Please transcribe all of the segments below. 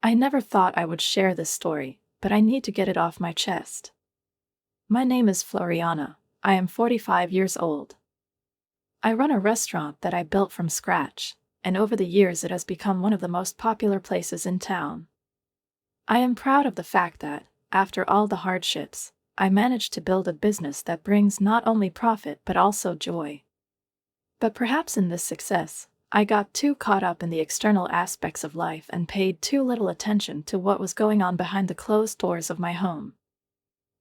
I never thought I would share this story, but I need to get it off my chest. My name is Floriana. I am 45 years old. I run a restaurant that I built from scratch, and over the years it has become one of the most popular places in town. I am proud of the fact that, after all the hardships, I managed to build a business that brings not only profit but also joy. But perhaps in this success, I got too caught up in the external aspects of life and paid too little attention to what was going on behind the closed doors of my home.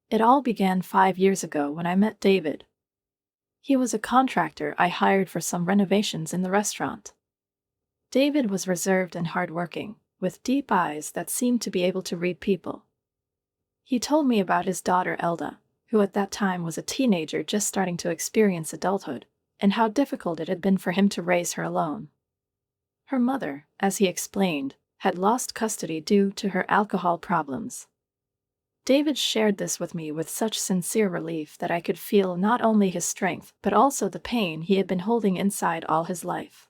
It all began 5 years ago when I met David. He was a contractor I hired for some renovations in the restaurant. David was reserved and hardworking, with deep eyes that seemed to be able to read people. He told me about his daughter Elda, who at that time was a teenager just starting to experience adulthood, and how difficult it had been for him to raise her alone. Her mother, as he explained, had lost custody due to her alcohol problems. David shared this with me with such sincere relief that I could feel not only his strength but also the pain he had been holding inside all his life.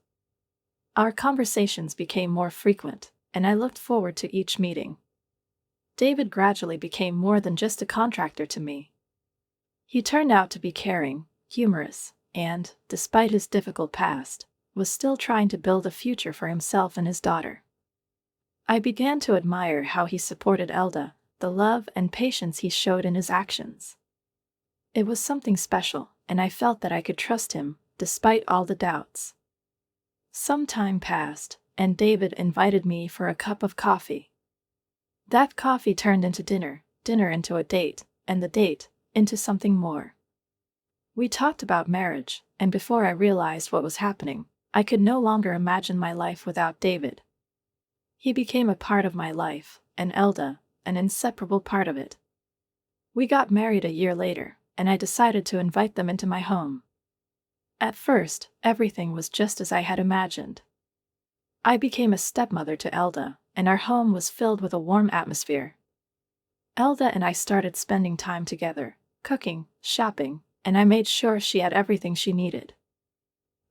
Our conversations became more frequent, and I looked forward to each meeting. David gradually became more than just a contractor to me. He turned out to be caring, humorous, and, despite his difficult past, was still trying to build a future for himself and his daughter. I began to admire how he supported Elda, the love and patience he showed in his actions. It was something special, and I felt that I could trust him, despite all the doubts. Some time passed, and David invited me for a cup of coffee. That coffee turned into dinner, dinner into a date, and the date into something more. We talked about marriage, and before I realized what was happening, I could no longer imagine my life without David. He became a part of my life, and Elda, an inseparable part of it. We got married a year later, and I decided to invite them into my home. At first, everything was just as I had imagined. I became a stepmother to Elda, and our home was filled with a warm atmosphere. Elda and I started spending time together, cooking, shopping, and I made sure she had everything she needed.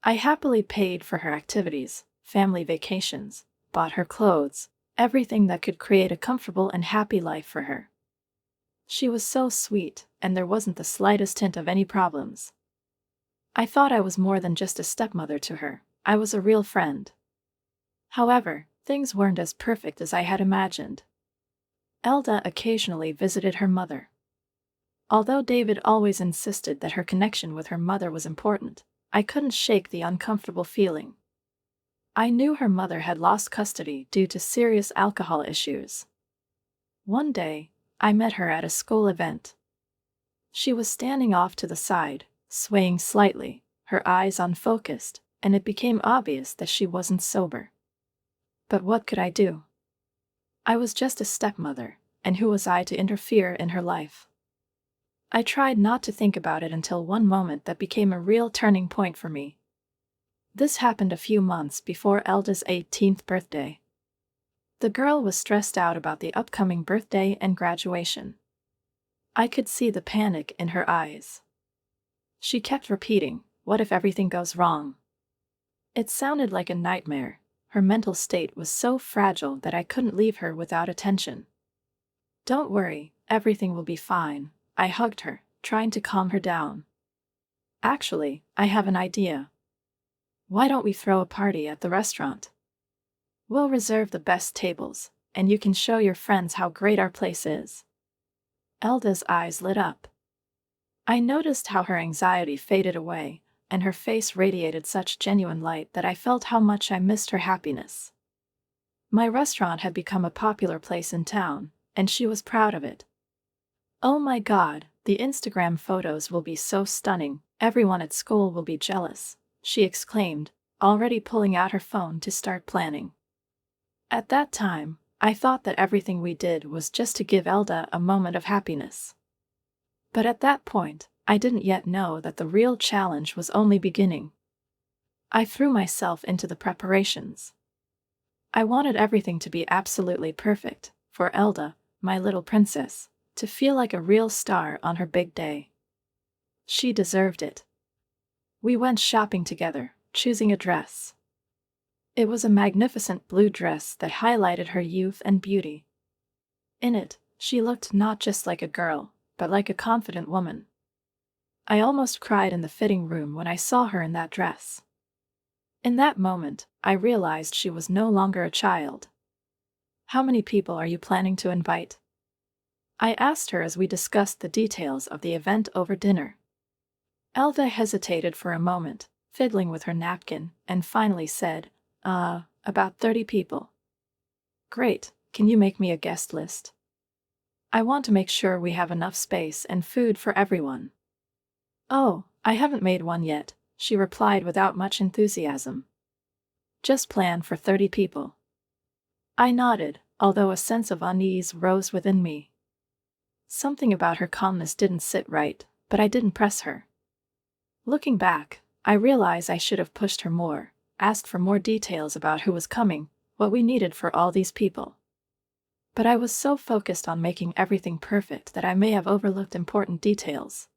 I happily paid for her activities, family vacations, bought her clothes, everything that could create a comfortable and happy life for her. She was so sweet, and there wasn't the slightest hint of any problems. I thought I was more than just a stepmother to her. I was a real friend. However, things weren't as perfect as I had imagined. Elda occasionally visited her mother. Although David always insisted that her connection with her mother was important, I couldn't shake the uncomfortable feeling. I knew her mother had lost custody due to serious alcohol issues. One day, I met her at a school event. She was standing off to the side, swaying slightly, her eyes unfocused, and it became obvious that she wasn't sober. But what could I do? I was just a stepmother, and who was I to interfere in her life? I tried not to think about it until one moment that became a real turning point for me. This happened a few months before Elda's 18th birthday. The girl was stressed out about the upcoming birthday and graduation. I could see the panic in her eyes. She kept repeating, "What if everything goes wrong?" It sounded like a nightmare. Her mental state was so fragile that I couldn't leave her without attention. "Don't worry, everything will be fine," I hugged her, trying to calm her down. "Actually, I have an idea. Why don't we throw a party at the restaurant? We'll reserve the best tables, and you can show your friends how great our place is." Elda's eyes lit up. I noticed how her anxiety faded away, and her face radiated such genuine light that I felt how much I missed her happiness. My restaurant had become a popular place in town, and she was proud of it. "Oh my God, the Instagram photos will be so stunning, everyone at school will be jealous," she exclaimed, already pulling out her phone to start planning. At that time, I thought that everything we did was just to give Elda a moment of happiness. But at that point, I didn't yet know that the real challenge was only beginning. I threw myself into the preparations. I wanted everything to be absolutely perfect, for Elda, my little princess, to feel like a real star on her big day. She deserved it. We went shopping together, choosing a dress. It was a magnificent blue dress that highlighted her youth and beauty. In it, she looked not just like a girl, but like a confident woman. I almost cried in the fitting room when I saw her in that dress. In that moment, I realized she was no longer a child. "How many people are you planning to invite?" I asked her as we discussed the details of the event over dinner. Elda hesitated for a moment, fiddling with her napkin, and finally said, about 30 people." "Great, can you make me a guest list? I want to make sure we have enough space and food for everyone." "Oh, I haven't made one yet," she replied without much enthusiasm. "Just plan for 30 people." I nodded, although a sense of unease rose within me. Something about her calmness didn't sit right, but I didn't press her. Looking back, I realize I should have pushed her more, asked for more details about who was coming, what we needed for all these people. But I was so focused on making everything perfect that I may have overlooked important details.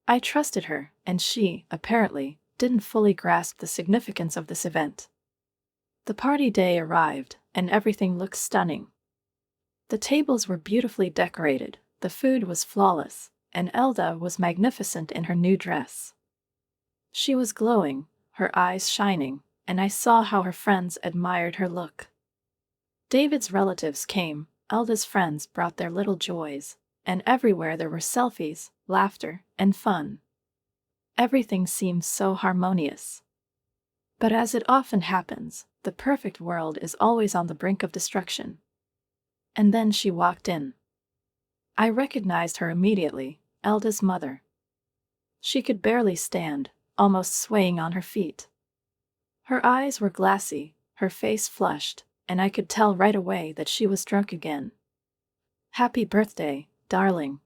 I trusted her, and she, apparently, didn't fully grasp the significance of this event. The party day arrived, and everything looked stunning. The tables were beautifully decorated, the food was flawless, and Elda was magnificent in her new dress. She was glowing, her eyes shining, and I saw how her friends admired her look. David's relatives came, Elda's friends brought their little joys, and everywhere there were selfies, laughter, and fun. Everything seemed so harmonious. But as it often happens, the perfect world is always on the brink of destruction. And then she walked in. I recognized her immediately, Elda's mother. She could barely stand, almost swaying on her feet. Her eyes were glassy, her face flushed, and I could tell right away that she was drunk again. "Happy birthday, darling."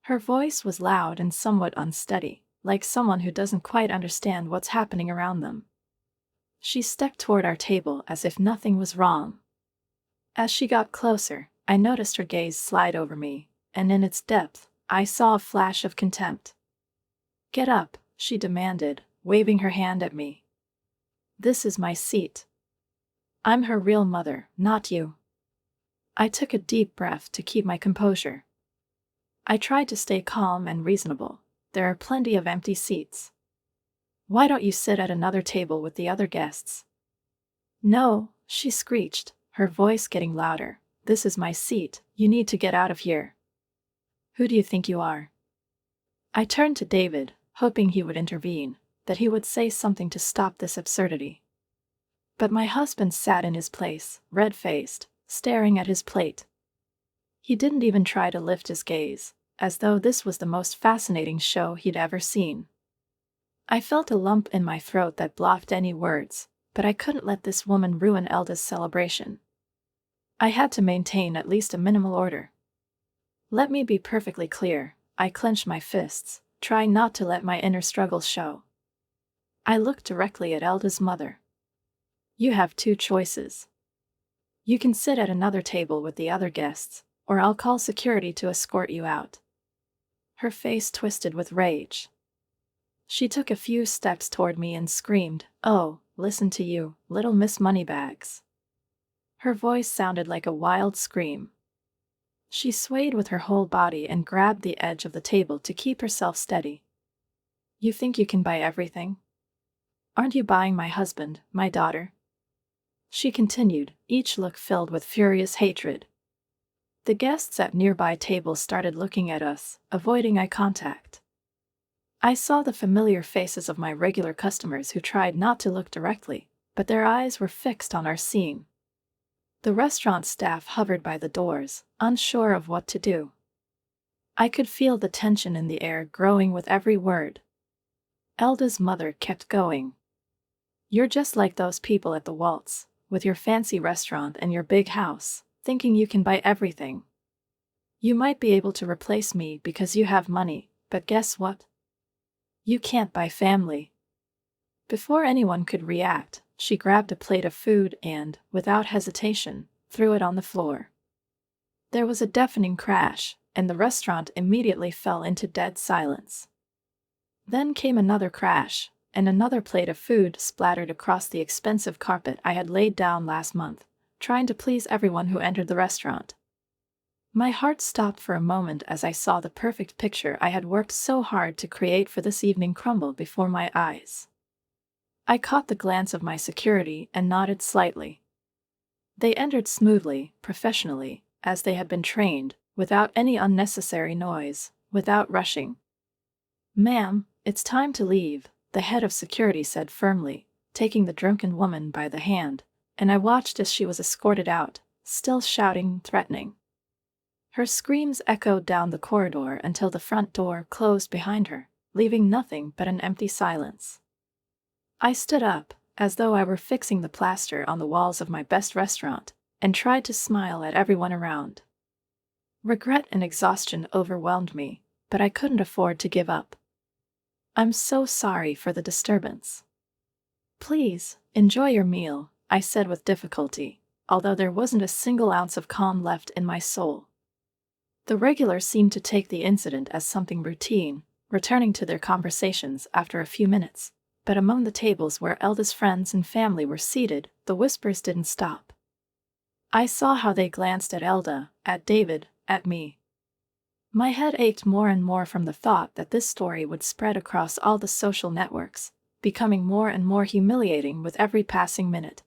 Her voice was loud and somewhat unsteady, like someone who doesn't quite understand what's happening around them. She stepped toward our table as if nothing was wrong. As she got closer, I noticed her gaze slide over me, and in its depth, I saw a flash of contempt. "Get up," she demanded, waving her hand at me. "This is my seat. I'm her real mother, not you." I took a deep breath to keep my composure. I tried to stay calm and reasonable. There are plenty of empty seats. "Why don't you sit at another table with the other guests?" "No," she screeched, her voice getting louder. "This is my seat, you need to get out of here." "Who do you think you are?" I turned to David, hoping he would intervene, that he would say something to stop this absurdity. But my husband sat in his place, red-faced, staring at his plate. He didn't even try to lift his gaze, as though this was the most fascinating show he'd ever seen. I felt a lump in my throat that blocked any words, but I couldn't let this woman ruin Elda's celebration. I had to maintain at least a minimal order. Let me be perfectly clear, I clenched my fists, trying not to let my inner struggles show. I looked directly at Elda's mother. "You have two choices. You can sit at another table with the other guests, or I'll call security to escort you out." Her face twisted with rage. She took a few steps toward me and screamed, "Oh, listen to you, little Miss Moneybags." Her voice sounded like a wild scream. She swayed with her whole body and grabbed the edge of the table to keep herself steady. "You think you can buy everything? Aren't you buying my husband, my daughter?" She continued, each look filled with furious hatred. The guests at nearby tables started looking at us, avoiding eye contact. I saw the familiar faces of my regular customers who tried not to look directly, but their eyes were fixed on our scene. The restaurant staff hovered by the doors, unsure of what to do. I could feel the tension in the air growing with every word. Elda's mother kept going. "You're just like those people at the Waltz, with your fancy restaurant and your big house, thinking you can buy everything. You might be able to replace me because you have money, but guess what? You can't buy family." Before anyone could react, she grabbed a plate of food and, without hesitation, threw it on the floor. There was a deafening crash, and the restaurant immediately fell into dead silence. Then came another crash, and another plate of food splattered across the expensive carpet I had laid down last month, trying to please everyone who entered the restaurant. My heart stopped for a moment as I saw the perfect picture I had worked so hard to create for this evening crumble before my eyes. I caught the glance of my security and nodded slightly. They entered smoothly, professionally, as they had been trained, without any unnecessary noise, without rushing. "Ma'am, it's time to leave," the head of security said firmly, taking the drunken woman by the hand, and I watched as she was escorted out, still shouting, threatening. Her screams echoed down the corridor until the front door closed behind her, leaving nothing but an empty silence. I stood up, as though I were fixing the plaster on the walls of my best restaurant, and tried to smile at everyone around. Regret and exhaustion overwhelmed me, but I couldn't afford to give up. "I'm so sorry for the disturbance." "Please, enjoy your meal," I said with difficulty, although there wasn't a single ounce of calm left in my soul. The regulars seemed to take the incident as something routine, returning to their conversations after a few minutes, but among the tables where Elda's friends and family were seated, the whispers didn't stop. I saw how they glanced at Elda, at David, at me. My head ached more and more from the thought that this story would spread across all the social networks, becoming more and more humiliating with every passing minute.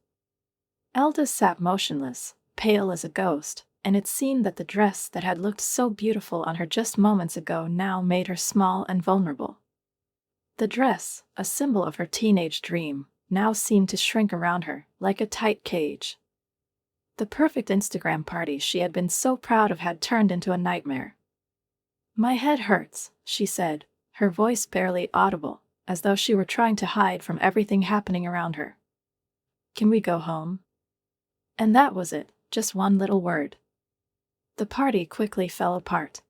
Elda sat motionless, pale as a ghost, and it seemed that the dress that had looked so beautiful on her just moments ago now made her small and vulnerable. The dress, a symbol of her teenage dream, now seemed to shrink around her, like a tight cage. The perfect Instagram party she had been so proud of had turned into a nightmare. "My head hurts," she said, her voice barely audible, as though she were trying to hide from everything happening around her. "Can we go home?" And that was it, just one little word. The party quickly fell apart.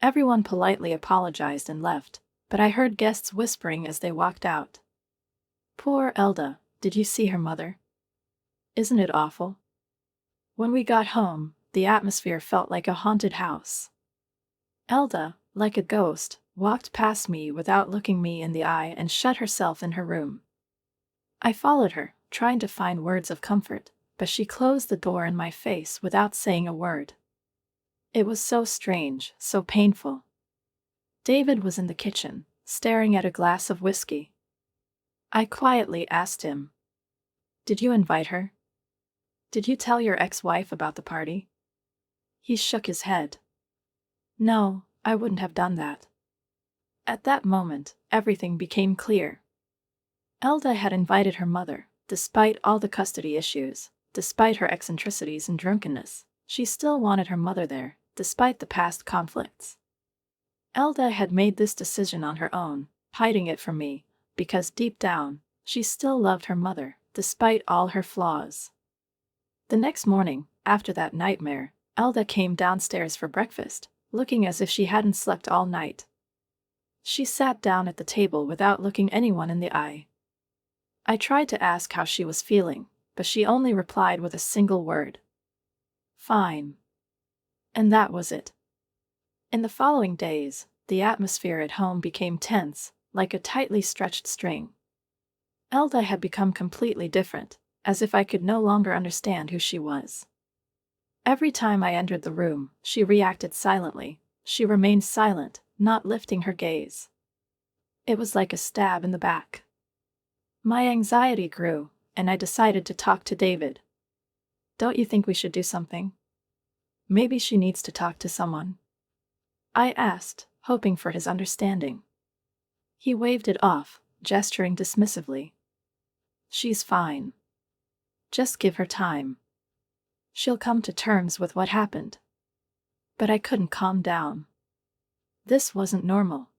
Everyone politely apologized and left, but I heard guests whispering as they walked out. "Poor Elda, did you see her mother? Isn't it awful?" When we got home, the atmosphere felt like a haunted house. Elda, like a ghost, walked past me without looking me in the eye and shut herself in her room. I followed her, trying to find words of comfort, but she closed the door in my face without saying a word. It was so strange, so painful. David was in the kitchen, staring at a glass of whiskey. I quietly asked him, "Did you invite her? Did you tell your ex-wife about the party?" He shook his head. "No, I wouldn't have done that." At that moment, everything became clear. Elda had invited her mother, despite all the custody issues, despite her eccentricities and drunkenness. She still wanted her mother there, despite the past conflicts. Elda had made this decision on her own, hiding it from me, because deep down, she still loved her mother, despite all her flaws. The next morning, after that nightmare, Elda came downstairs for breakfast, looking as if she hadn't slept all night. She sat down at the table without looking anyone in the eye. I tried to ask how she was feeling, but she only replied with a single word. "Fine." And that was it. In the following days, the atmosphere at home became tense, like a tightly stretched string. Elda had become completely different, as if I could no longer understand who she was. Every time I entered the room, she reacted silently. She remained silent, not lifting her gaze. It was like a stab in the back. My anxiety grew, and I decided to talk to David. "Don't you think we should do something? Maybe she needs to talk to someone?" I asked, hoping for his understanding. He waved it off, gesturing dismissively. "She's fine. Just give her time. She'll come to terms with what happened." But I couldn't calm down. This wasn't normal.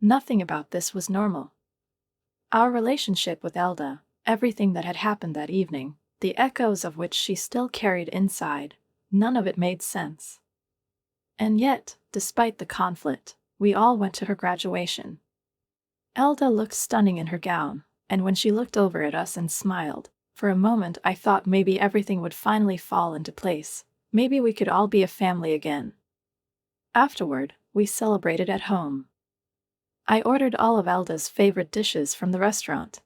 Nothing about this was normal. Our relationship with Elda, everything that had happened that evening, the echoes of which she still carried inside, none of it made sense. And yet, despite the conflict, we all went to her graduation. Elda looked stunning in her gown, and when she looked over at us and smiled, for a moment I thought maybe everything would finally fall into place. Maybe we could all be a family again. Afterward, we celebrated at home. I ordered all of Elda's favorite dishes from the restaurant.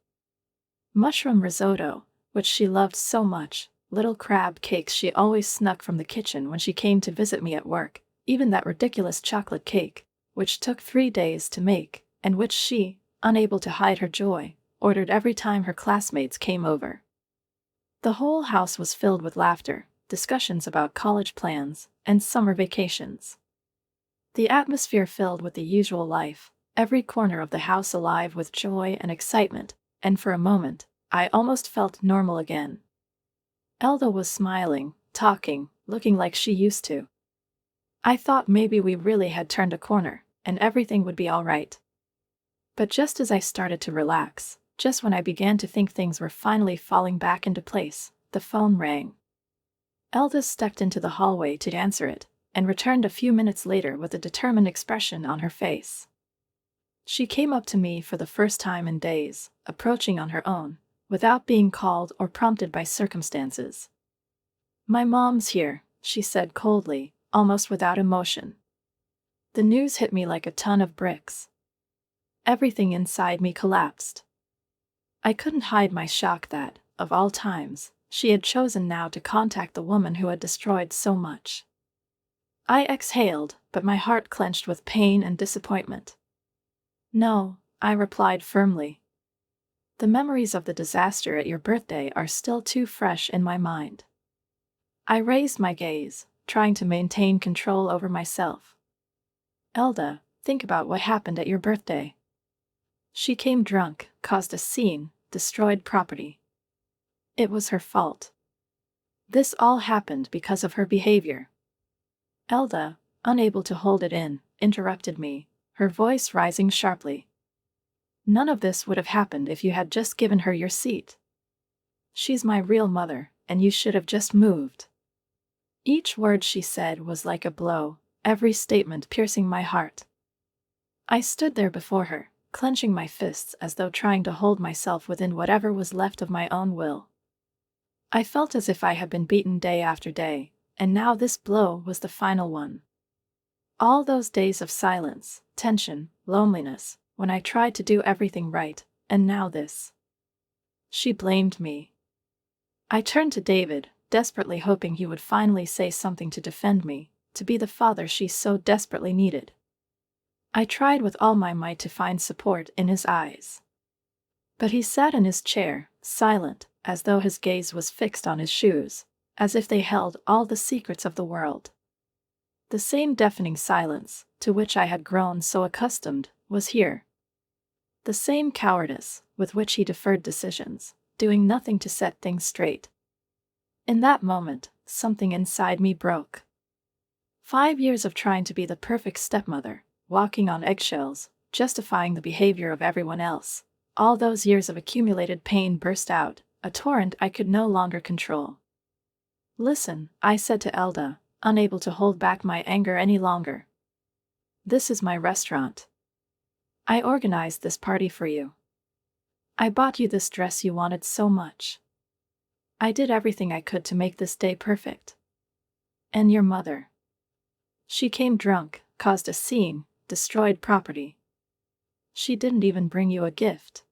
Mushroom risotto, which she loved so much, little crab cakes she always snuck from the kitchen when she came to visit me at work, even that ridiculous chocolate cake, which took 3 days to make, and which she, unable to hide her joy, ordered every time her classmates came over. The whole house was filled with laughter, discussions about college plans, and summer vacations. The atmosphere filled with the usual life, every corner of the house alive with joy and excitement, and for a moment, I almost felt normal again. Elda was smiling, talking, looking like she used to. I thought maybe we really had turned a corner, and everything would be all right. But just as I started to relax, just when I began to think things were finally falling back into place, the phone rang. Elda stepped into the hallway to answer it, and returned a few minutes later with a determined expression on her face. She came up to me for the first time in days, approaching on her own, without being called or prompted by circumstances. "My mom's here," she said coldly, almost without emotion. The news hit me like a ton of bricks. Everything inside me collapsed. I couldn't hide my shock that, of all times, she had chosen now to contact the woman who had destroyed so much. I exhaled, but my heart clenched with pain and disappointment. "No," I replied firmly. "The memories of the disaster at your birthday are still too fresh in my mind." I raised my gaze, trying to maintain control over myself. "Elda, think about what happened at your birthday. She came drunk, caused a scene, destroyed property. It was her fault. This all happened because of her behavior." Elda, unable to hold it in, interrupted me, her voice rising sharply. "None of this would have happened if you had just given her your seat. She's my real mother, and you should have just moved." Each word she said was like a blow, every statement piercing my heart. I stood there before her, clenching my fists as though trying to hold myself within whatever was left of my own will. I felt as if I had been beaten day after day, and now this blow was the final one. All those days of silence, tension, loneliness, when I tried to do everything right, and now this. She blamed me. I turned to David, desperately hoping he would finally say something to defend me, to be the father she so desperately needed. I tried with all my might to find support in his eyes. But he sat in his chair, silent, as though his gaze was fixed on his shoes, as if they held all the secrets of the world. The same deafening silence, to which I had grown so accustomed, was here. The same cowardice, with which he deferred decisions, doing nothing to set things straight. In that moment, something inside me broke. 5 years of trying to be the perfect stepmother, walking on eggshells, justifying the behavior of everyone else, all those years of accumulated pain burst out, a torrent I could no longer control. "Listen," I said to Elda, unable to hold back my anger any longer. "This is my restaurant. I organized this party for you. I bought you this dress you wanted so much. I did everything I could to make this day perfect. And your mother. She came drunk, caused a scene, destroyed property. She didn't even bring you a gift.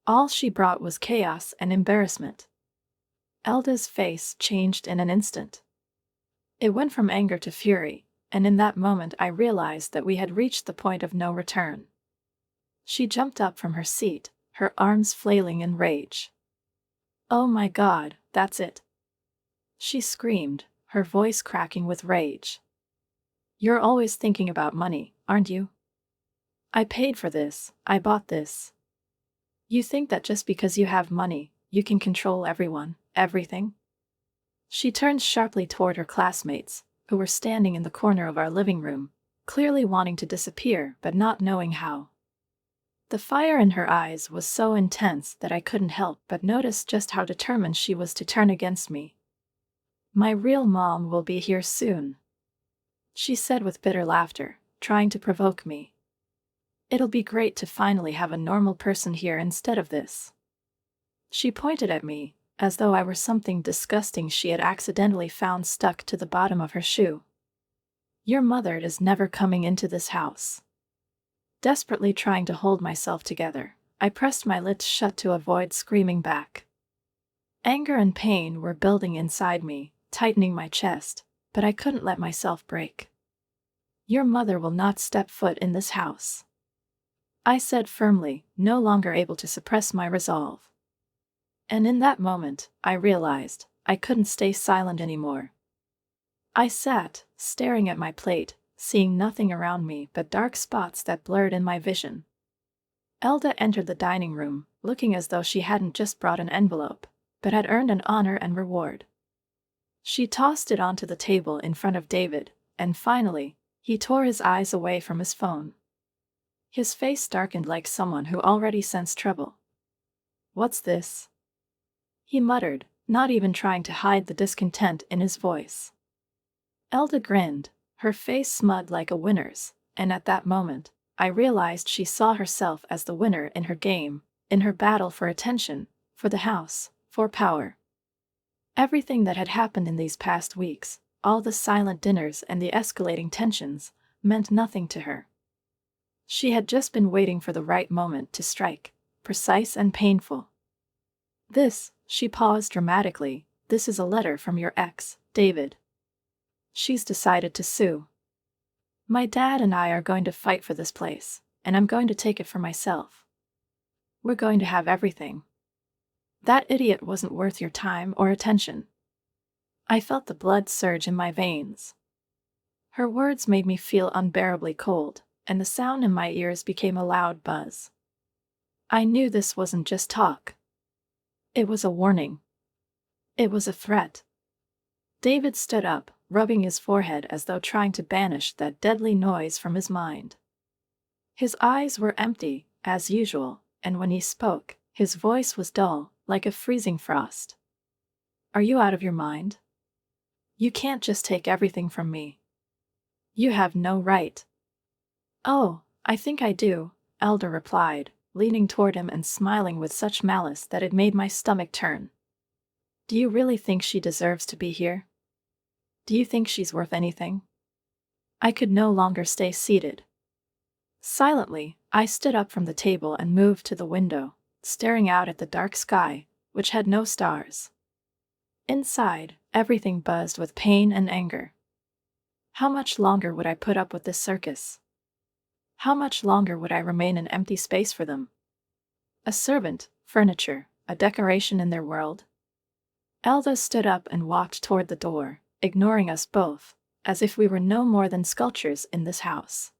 All she brought was chaos and embarrassment." Elda's face changed in an instant. It went from anger to fury, and in that moment I realized that we had reached the point of no return. She jumped up from her seat, her arms flailing in rage. "Oh my God, that's it!" she screamed, her voice cracking with rage. "You're always thinking about money, aren't you? I paid for this, I bought this. You think that just because you have money, you can control everyone, everything?" She turned sharply toward her classmates, who were standing in the corner of our living room, clearly wanting to disappear but not knowing how. The fire in her eyes was so intense that I couldn't help but notice just how determined she was to turn against me. "My real mom will be here soon," she said with bitter laughter, trying to provoke me. "It'll be great to finally have a normal person here instead of this." She pointed at me, as though I were something disgusting she had accidentally found stuck to the bottom of her shoe. "Your mother is never coming into this house. Desperately trying to hold myself together, I pressed my lips shut to avoid screaming back. Anger and pain were building inside me, tightening my chest, but I couldn't let myself break. "Your mother will not step foot in this house," I said firmly, no longer able to suppress my resolve. And in that moment, I realized I couldn't stay silent anymore. I sat, staring at my plate, seeing nothing around me but dark spots that blurred in my vision. Elda entered the dining room, looking as though she hadn't just brought an envelope, but had earned an honor and reward. She tossed it onto the table in front of David, and finally, he tore his eyes away from his phone. His face darkened like someone who already sensed trouble. "What's this?" he muttered, not even trying to hide the discontent in his voice. Elda grinned, her face smug like a winner's, and at that moment, I realized she saw herself as the winner in her game, in her battle for attention, for the house, for power. Everything that had happened in these past weeks, all the silent dinners and the escalating tensions, meant nothing to her. She had just been waiting for the right moment to strike, precise and painful. "This," she paused dramatically, "this is a letter from your ex, David. She's decided to sue. My dad and I are going to fight for this place, and I'm going to take it for myself. We're going to have everything. That idiot wasn't worth your time or attention." I felt the blood surge in my veins. Her words made me feel unbearably cold, and the sound in my ears became a loud buzz. I knew this wasn't just talk. It was a warning. It was a threat. David stood up, rubbing his forehead as though trying to banish that deadly noise from his mind. His eyes were empty, as usual, and when he spoke, his voice was dull, like a freezing frost. "Are you out of your mind? You can't just take everything from me. You have no right." "Oh, I think I do," Elder replied, leaning toward him and smiling with such malice that it made my stomach turn. "Do you really think she deserves to be here? Do you think she's worth anything?" I could no longer stay seated. Silently, I stood up from the table and moved to the window, staring out at the dark sky, which had no stars. Inside, everything buzzed with pain and anger. How much longer would I put up with this circus? How much longer would I remain an empty space for them? A servant, furniture, a decoration in their world? Elda stood up and walked toward the door, ignoring us both, as if we were no more than sculptures in this house.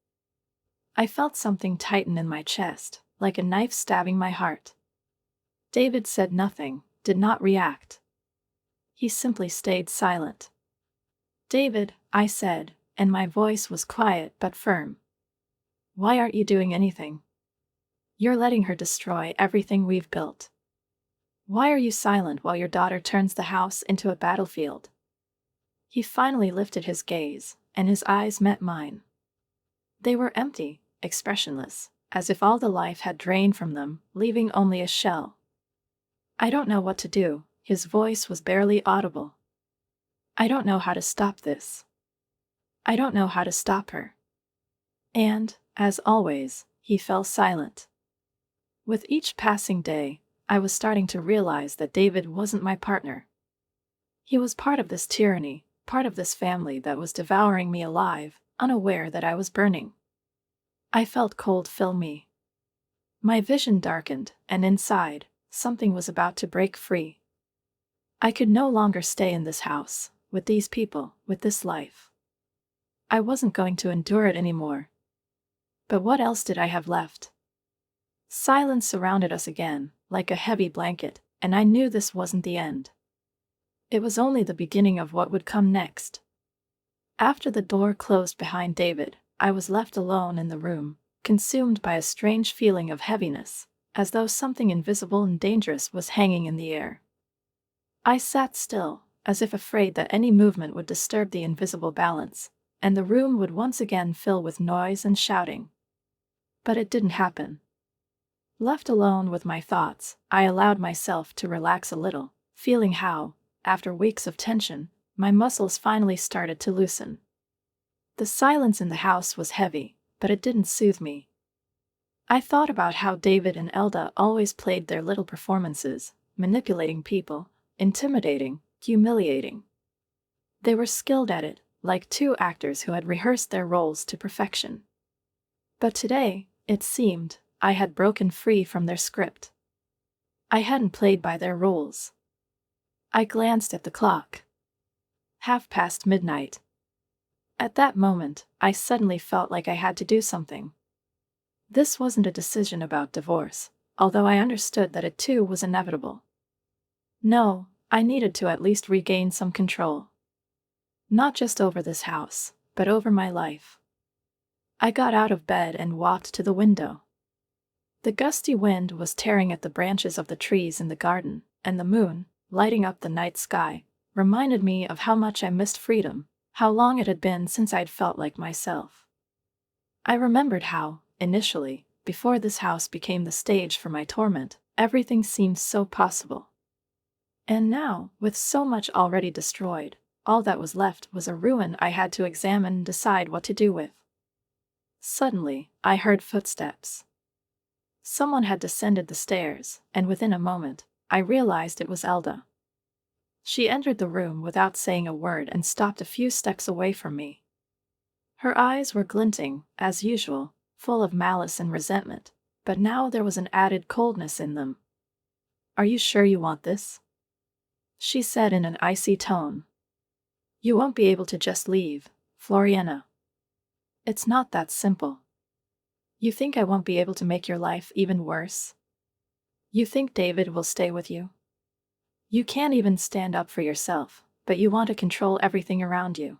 I felt something tighten in my chest, like a knife stabbing my heart. David said nothing, did not react. He simply stayed silent. "David," I said, and my voice was quiet but firm. "Why aren't you doing anything? You're letting her destroy everything we've built. Why are you silent while your daughter turns the house into a battlefield?" He finally lifted his gaze, and his eyes met mine. They were empty, expressionless, as if all the life had drained from them, leaving only a shell. "I don't know what to do," his voice was barely audible. "I don't know how to stop this. I don't know how to stop her." And, as always, he fell silent. With each passing day, I was starting to realize that David wasn't my partner. He was part of this tyranny, part of this family that was devouring me alive, unaware that I was burning. I felt cold fill me. My vision darkened, and inside, something was about to break free. I could no longer stay in this house, with these people, with this life. I wasn't going to endure it anymore. But what else did I have left? Silence surrounded us again, like a heavy blanket, and I knew this wasn't the end. It was only the beginning of what would come next. After the door closed behind David, I was left alone in the room, consumed by a strange feeling of heaviness, as though something invisible and dangerous was hanging in the air. I sat still, as if afraid that any movement would disturb the invisible balance, and the room would once again fill with noise and shouting. But it didn't happen. Left alone with my thoughts, I allowed myself to relax a little, feeling how, after weeks of tension, my muscles finally started to loosen. The silence in the house was heavy, but it didn't soothe me. I thought about how David and Elda always played their little performances, manipulating people, intimidating, humiliating. They were skilled at it, like two actors who had rehearsed their roles to perfection. But today, it seemed, I had broken free from their script. I hadn't played by their rules. I glanced at the clock. midnight. At that moment, I suddenly felt like I had to do something. This wasn't a decision about divorce, although I understood that it too was inevitable. No, I needed to at least regain some control. Not just over this house, but over my life. I got out of bed and walked to the window. The gusty wind was tearing at the branches of the trees in the garden, and the moon, lighting up the night sky, reminded me of how much I missed freedom, how long it had been since I'd felt like myself. I remembered how, initially, before this house became the stage for my torment, everything seemed so possible. And now, with so much already destroyed, all that was left was a ruin I had to examine and decide what to do with. Suddenly, I heard footsteps. Someone had descended the stairs, and within a moment, I realized it was Elda. She entered the room without saying a word and stopped a few steps away from me. Her eyes were glinting, as usual, full of malice and resentment, but now there was an added coldness in them. "Are you sure you want this?" she said in an icy tone. "You won't be able to just leave, Floriana. It's not that simple. You think I won't be able to make your life even worse? You think David will stay with you? You can't even stand up for yourself, but you want to control everything around you."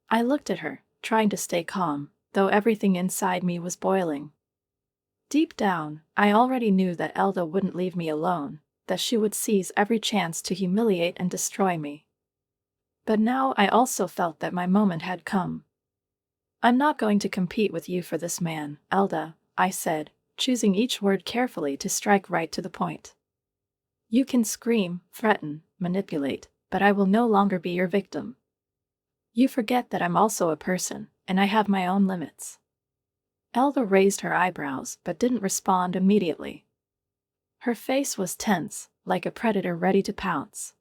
I looked at her, trying to stay calm, though everything inside me was boiling. Deep down, I already knew that Elda wouldn't leave me alone, that she would seize every chance to humiliate and destroy me. But now I also felt that my moment had come. "I'm not going to compete with you for this man, Elda," I said, choosing each word carefully to strike right to the point. "You can scream, threaten, manipulate, but I will no longer be your victim. You forget that I'm also a person, and I have my own limits." Elda raised her eyebrows but didn't respond immediately. Her face was tense, like a predator ready to pounce.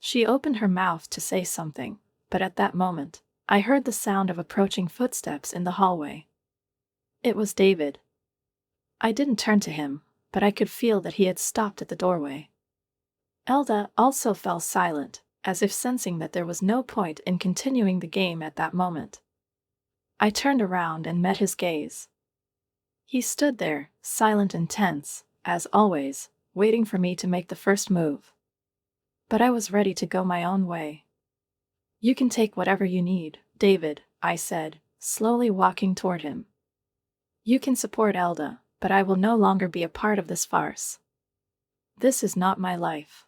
She opened her mouth to say something, but at that moment, I heard the sound of approaching footsteps in the hallway. It was David. I didn't turn to him, but I could feel that he had stopped at the doorway. Elda also fell silent, as if sensing that there was no point in continuing the game at that moment. I turned around and met his gaze. He stood there, silent and tense, as always, waiting for me to make the first move. But I was ready to go my own way. "You can take whatever you need, David," I said, slowly walking toward him. "You can support Elda, but I will no longer be a part of this farce. This is not my life.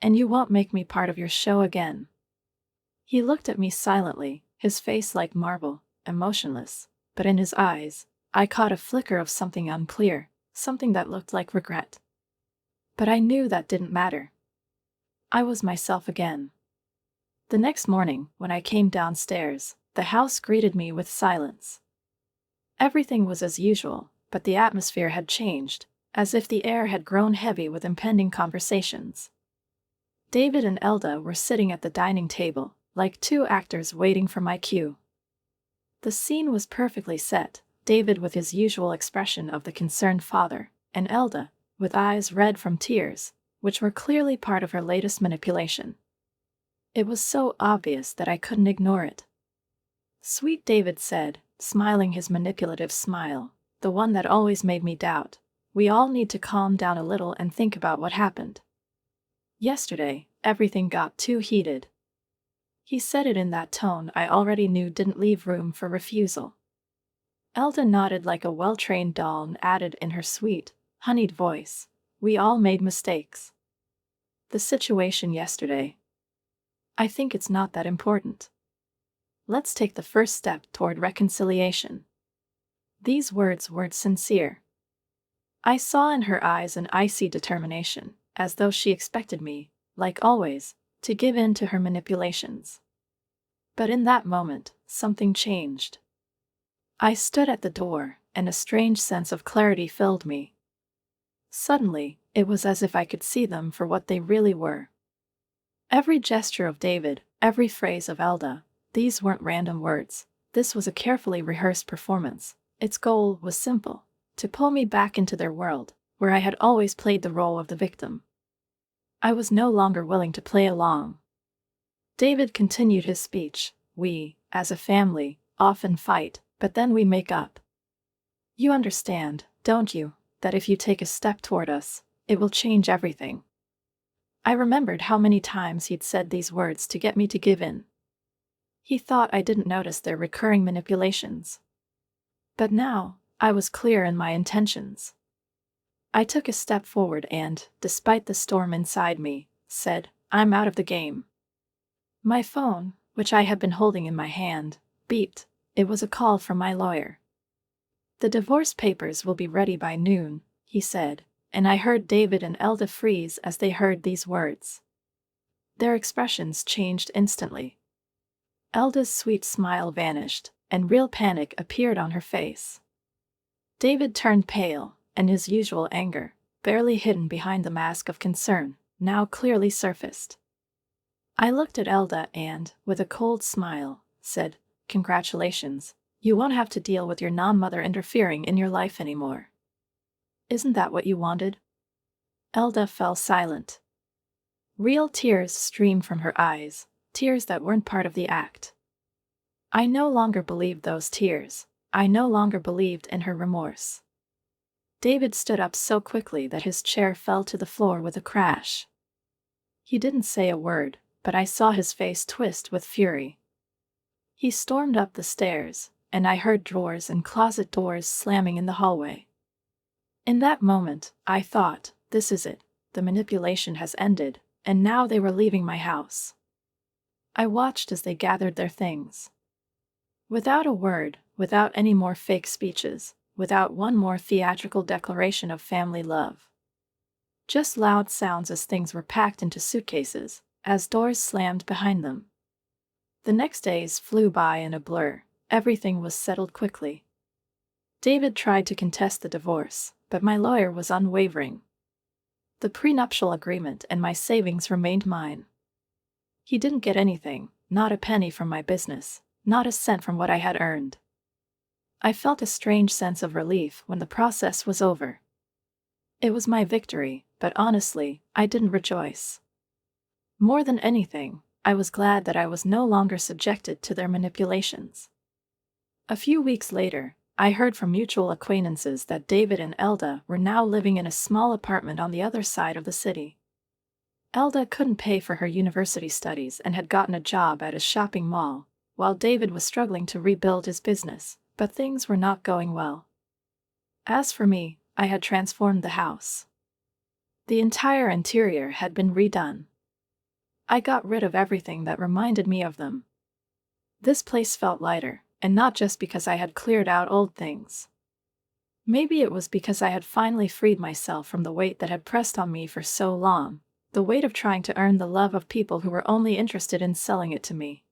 And you won't make me part of your show again." He looked at me silently, his face like marble, emotionless, but in his eyes, I caught a flicker of something unclear, something that looked like regret. But I knew that didn't matter. I was myself again. The next morning, when I came downstairs, the house greeted me with silence. Everything was as usual, but the atmosphere had changed, as if the air had grown heavy with impending conversations. David and Elda were sitting at the dining table, like two actors waiting for my cue. The scene was perfectly set, David with his usual expression of the concerned father, and Elda, with eyes red from tears, which were clearly part of her latest manipulation. It was so obvious that I couldn't ignore it. "Sweet," David said, smiling his manipulative smile, the one that always made me doubt, "we all need to calm down a little and think about what happened. Yesterday, everything got too heated." He said it in that tone I already knew didn't leave room for refusal. Elda nodded like a well-trained doll and added in her sweet, honeyed voice, "We all made mistakes. The situation yesterday. I think it's not that important. Let's take the first step toward reconciliation." These words were sincere. I saw in her eyes an icy determination, as though she expected me, like always, to give in to her manipulations. But in that moment, something changed. I stood at the door, and a strange sense of clarity filled me. Suddenly, it was as if I could see them for what they really were. Every gesture of David, every phrase of Elda, these weren't random words. This was a carefully rehearsed performance. Its goal was simple: to pull me back into their world, where I had always played the role of the victim. I was no longer willing to play along. David continued his speech. We, as a family, often fight, but then we make up. You understand, don't you, that if you take a step toward us, it will change everything. I remembered how many times he'd said these words to get me to give in. He thought I didn't notice their recurring manipulations. But now, I was clear in my intentions. I took a step forward and, despite the storm inside me, said, "I'm out of the game." My phone, which I had been holding in my hand, beeped. It was a call from my lawyer. "The divorce papers will be ready by noon," he said, and I heard David and Elda freeze as they heard these words. Their expressions changed instantly. Elda's sweet smile vanished, and real panic appeared on her face. David turned pale, and his usual anger, barely hidden behind the mask of concern, now clearly surfaced. I looked at Elda and, with a cold smile, said, "Congratulations, you won't have to deal with your non-mother interfering in your life anymore. Isn't that what you wanted?" Elda fell silent. Real tears streamed from her eyes, tears that weren't part of the act. I no longer believed those tears. I no longer believed in her remorse. David stood up so quickly that his chair fell to the floor with a crash. He didn't say a word, but I saw his face twist with fury. He stormed up the stairs, and I heard drawers and closet doors slamming in the hallway. In that moment, I thought, this is it, the manipulation has ended, and now they were leaving my house. I watched as they gathered their things. Without a word, without any more fake speeches, without one more theatrical declaration of family love. Just loud sounds as things were packed into suitcases, as doors slammed behind them. The next days flew by in a blur. Everything was settled quickly. David tried to contest the divorce, but my lawyer was unwavering. The prenuptial agreement and my savings remained mine. He didn't get anything, not a penny from my business, not a cent from what I had earned. I felt a strange sense of relief when the process was over. It was my victory, but honestly, I didn't rejoice. More than anything, I was glad that I was no longer subjected to their manipulations. A few weeks later, I heard from mutual acquaintances that David and Elda were now living in a small apartment on the other side of the city. Elda couldn't pay for her university studies and had gotten a job at a shopping mall, while David was struggling to rebuild his business, but things were not going well. As for me, I had transformed the house. The entire interior had been redone. I got rid of everything that reminded me of them. This place felt lighter, and not just because I had cleared out old things. Maybe it was because I had finally freed myself from the weight that had pressed on me for so long, the weight of trying to earn the love of people who were only interested in selling it to me.